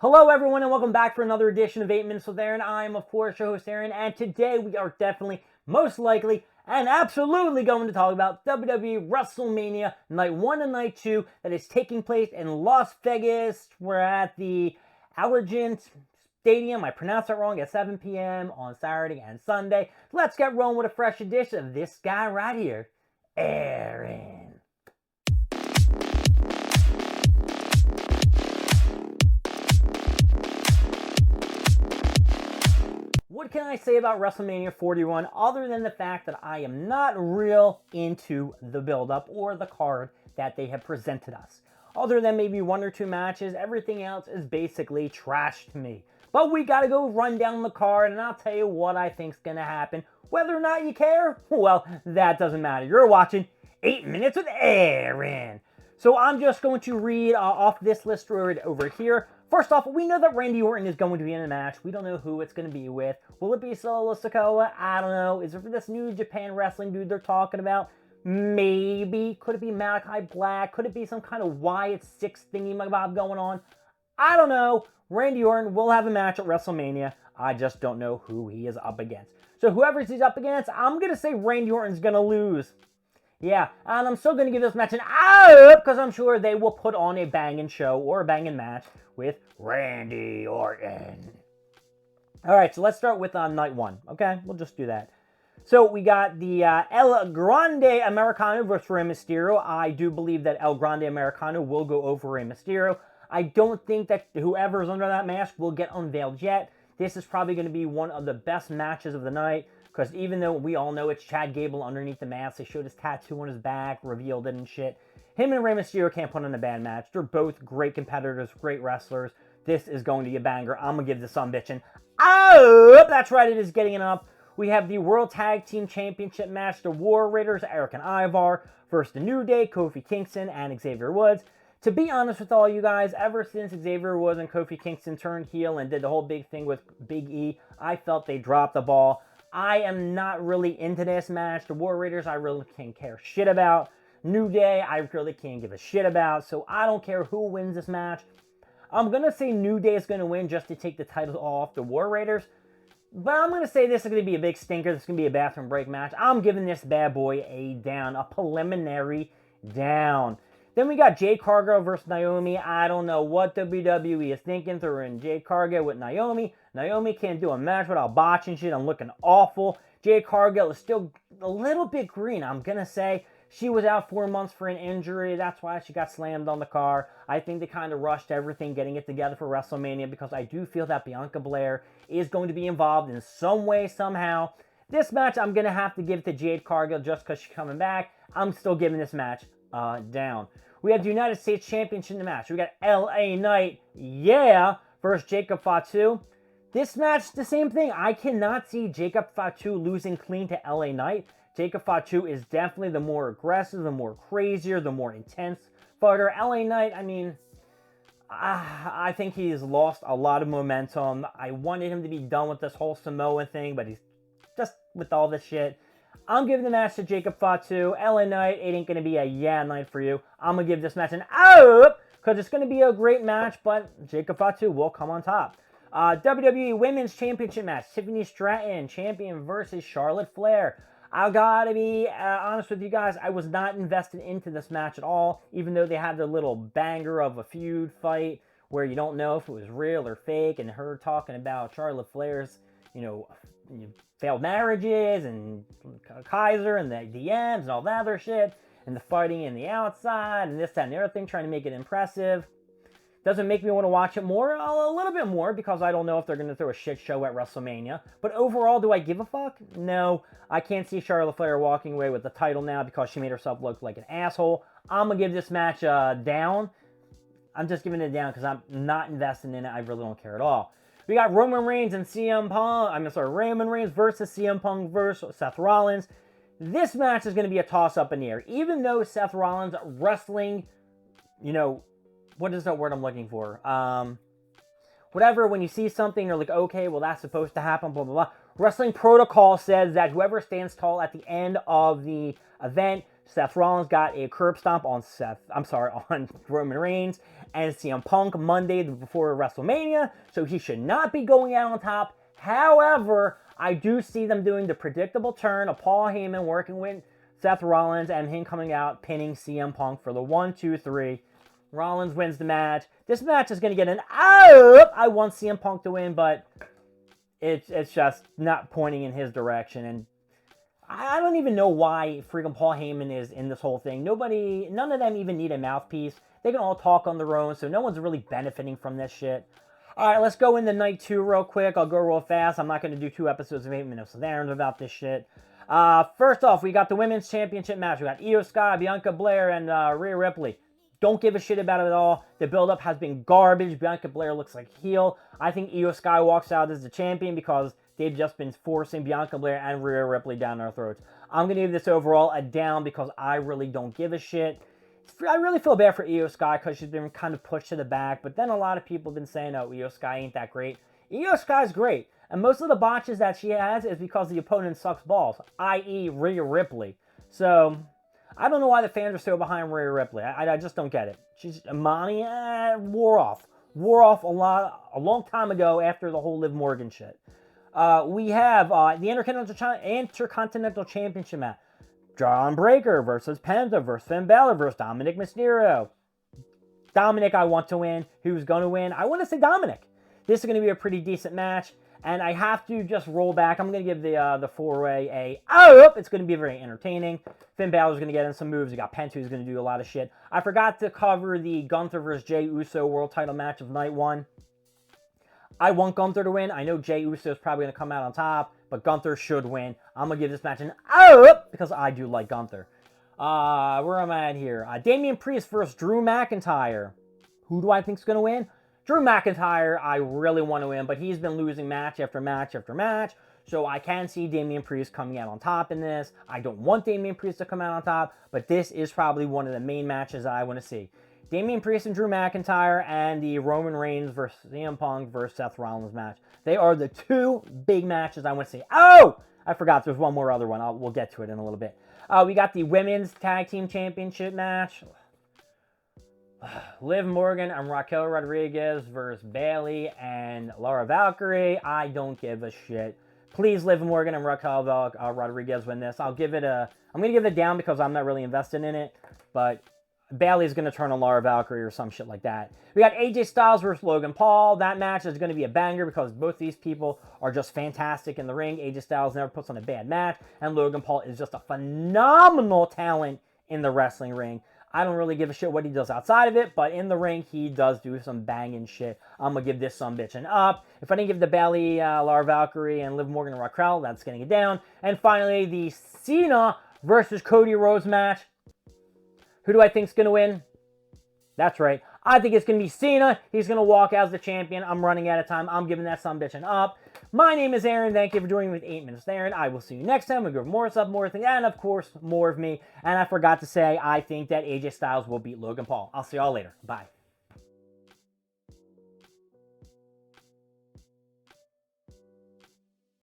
Hello everyone and welcome back for another edition of 8 Minutes with Aaron. I am of course your host Aaron, and today we are definitely, most likely, and absolutely going to talk about WWE WrestleMania Night 1 and Night 2 that is taking place in Las Vegas. We're at the Allegiant Stadium, I pronounced that wrong, at 7 p.m. on Saturday and Sunday. Let's get rolling with a fresh edition of this guy right here, Aaron. What can I say about WrestleMania 41 other than the fact that I am not real into the build-up or the card that they have presented us? Other than maybe one or two matches, everything else is basically trash to me. But we gotta go run down the card, and I'll tell you what I think's gonna happen. Whether or not you care, well, that doesn't matter. You're watching 8 Minutes with Aaron. So I'm just going to read off this list right over here. First off, we know that Randy Orton is going to be in the match. We don't know who it's going to be with. Will it be Solo Sikoa? I don't know. Is it for this New Japan Wrestling dude they're talking about? Maybe. Could it be Malachi Black? Could it be some kind of Wyatt Six thingy mabob going on? I don't know. Randy Orton will have a match at WrestleMania. I just don't know who he is up against. So whoever he's up against, I'm going to say Randy Orton's going to lose. Yeah, and I'm still going to give this match an up because I'm sure they will put on a banging show or a banging match with Randy Orton. All right, so let's start with night one. Okay, we'll just do that. So we got the El Grande Americano versus Rey Mysterio. I do believe that El Grande Americano will go over Rey Mysterio. I don't think that whoever's under that mask will get unveiled yet. This is probably going to be one of the best matches of the night. Because even though we all know it's Chad Gable underneath the mask, they showed his tattoo on his back, revealed it and shit. Him and Rey Mysterio can't put on a bad match. They're both great competitors, great wrestlers. This is going to be a banger. I'm going to give this some bitchin'. Oh, that's right, it is getting it up. We have the World Tag Team Championship match. The War Raiders, Eric and Ivar, versus the New Day, Kofi Kingston and Xavier Woods. To be honest with all you guys, ever since Xavier Woods and Kofi Kingston turned heel and did the whole big thing with Big E, I felt they dropped the ball. I am not really into this match. The War Raiders, I really can't care shit about. New Day, I really can't give a shit about. So I don't care who wins this match. I'm going to say New Day is going to win just to take the title off the War Raiders. But I'm going to say this is going to be a big stinker. This is going to be a bathroom break match. I'm giving this bad boy a down, a preliminary down. Then we got Jade Cargill versus Naomi. I don't know what WWE is thinking. They're in Jade Cargill with Naomi. Naomi can't do a match without botching shit. I'm looking awful. Jade Cargill is still a little bit green, I'm going to say. She was out 4 months for an injury. That's why she got slammed on the car. I think they kind of rushed everything, getting it together for WrestleMania, because I do feel that Bianca Belair is going to be involved in some way, somehow. This match, I'm going to have to give to Jade Cargill just because she's coming back. I'm still giving this match down. We have the United States Championship match. We got LA Knight, yeah, versus Jacob Fatu. This match, the same thing. I cannot see Jacob Fatu losing clean to LA Knight. Jacob Fatu is definitely the more aggressive, the more crazier, the more intense fighter. LA Knight, I mean, I think he's lost a lot of momentum. I wanted him to be done with this whole Samoa thing, but he's just with all this shit. I'm giving the match to Jacob Fatu. LA Knight, it ain't going to be a yeah night for you. I'm going to give this match an up because it's going to be a great match, but Jacob Fatu will come on top. WWE Women's Championship match. Tiffany Stratton, champion versus Charlotte Flair. I gotta be honest with you guys, I was not invested into this match at all, even though they had their little banger of a feud fight where you don't know if it was real or fake, and her talking about Charlotte Flair's, failed marriages, and Kaiser, and the DMs, and all that other shit, and the fighting in the outside, and this, that, and the other thing, trying to make it impressive. Doesn't make me want to watch it more, a little bit more, because I don't know if they're going to throw a shit show at WrestleMania. But overall, do I give a fuck? No. I can't see Charlotte Flair walking away with the title now because she made herself look like an asshole. I'm going to give this match down. I'm just giving it down because I'm not invested in it. I really don't care at all. We got Roman Reigns and Roman Reigns versus CM Punk versus Seth Rollins. This match is going to be a toss-up in the air. Even though Seth Rollins wrestling, what is that word I'm looking for? Whatever, when you see something, you're like, okay, well, that's supposed to happen, blah, blah, blah. Wrestling protocol says that whoever stands tall at the end of the event Seth Rollins got a curb stomp on on Roman Reigns and CM Punk Monday before WrestleMania, so he should not be going out on top. However, I do see them doing the predictable turn of Paul Heyman working with Seth Rollins and him coming out pinning CM Punk for the 1, 2, 3. Rollins wins the match. This match is going to get an up. I want CM Punk to win, but it's just not pointing in his direction. And I don't even know why freaking Paul Heyman is in this whole thing. None of them even need a mouthpiece. They can all talk on their own, so no one's really benefiting from this shit. All right, let's go into night 2 real quick. I'll go real fast. I'm not going to do 2 episodes of 8 minutes of Aaron about this shit. First off, we got the Women's Championship match. We got Io Sky, Bianca Belair, and Rhea Ripley. Don't give a shit about it at all. The build-up has been garbage. Bianca Belair looks like heel. I think Io Sky walks out as the champion because they've just been forcing Bianca Belair and Rhea Ripley down our throats. I'm going to give this overall a down because I really don't give a shit. I really feel bad for Io Sky because she's been kind of pushed to the back, but then a lot of people have been saying, oh, Io Sky ain't that great. Io Sky's great, and most of the botches that she has is because the opponent sucks balls, i.e. Rhea Ripley. So, I don't know why the fans are so behind Rhea Ripley. I just don't get it. She's Mommy wore off. Wore off a long time ago after the whole Liv Morgan shit. We have the Intercontinental Championship match. John Breakker versus Penta versus Finn Balor versus Dominic Mysterio. Dominic I want to win. Who's going to win? I want to say Dominic. This is going to be a pretty decent match. And I have to just roll back. I'm going to give the 4-way a it's going to be very entertaining. Finn Balor's going to get in some moves. You got Penta who's going to do a lot of shit. I forgot to cover the Gunther versus Jey Uso world title match of night 1. I want Gunther to win. I know Jey Uso is probably going to come out on top, but Gunther should win. I'm going to give this match an because I do like Gunther. Where am I at here? Damian Priest versus Drew McIntyre. Who do I think is going to win? Drew McIntyre, I really want to win, but he's been losing match after match after match, so I can see Damian Priest coming out on top in this. I don't want Damian Priest to come out on top, but this is probably one of the main matches I want to see. Damian Priest and Drew McIntyre and the Roman Reigns versus CM Punk versus Seth Rollins match. They are the 2 big matches I want to see. Oh! I forgot there's one more other one. We'll get to it in a little bit. We got the Women's Tag Team Championship match. Liv Morgan and Raquel Rodriguez versus Bayley and Laura Valkyrie. I don't give a shit. Please, Liv Morgan and Raquel Rodriguez win this. I'm going to give it a down because I'm not really invested in it, but Bayley's going to turn on Laura Valkyrie or some shit like that. We got AJ Styles versus Logan Paul. That match is going to be a banger because both these people are just fantastic in the ring. AJ Styles never puts on a bad match, and Logan Paul is just a phenomenal talent in the wrestling ring. I don't really give a shit what he does outside of it, but in the ring, he does do some banging shit. I'm going to give this some bitch an up. If I didn't give the Bayley, Laura Valkyrie, and Liv Morgan and Raquel, that's getting it down. And finally, the Cena versus Cody Rhodes match. Who do I think is going to win? That's right. I think it's going to be Cena. He's going to walk out as the champion. I'm running out of time. I'm giving that son bitch an up. My name is Aaron. Thank you for joining me with 8 Minutes with Aaron. I will see you next time. We'll go more stuff, more things, and of course, more of me. And I forgot to say, I think that AJ Styles will beat Logan Paul. I'll see y'all later. Bye.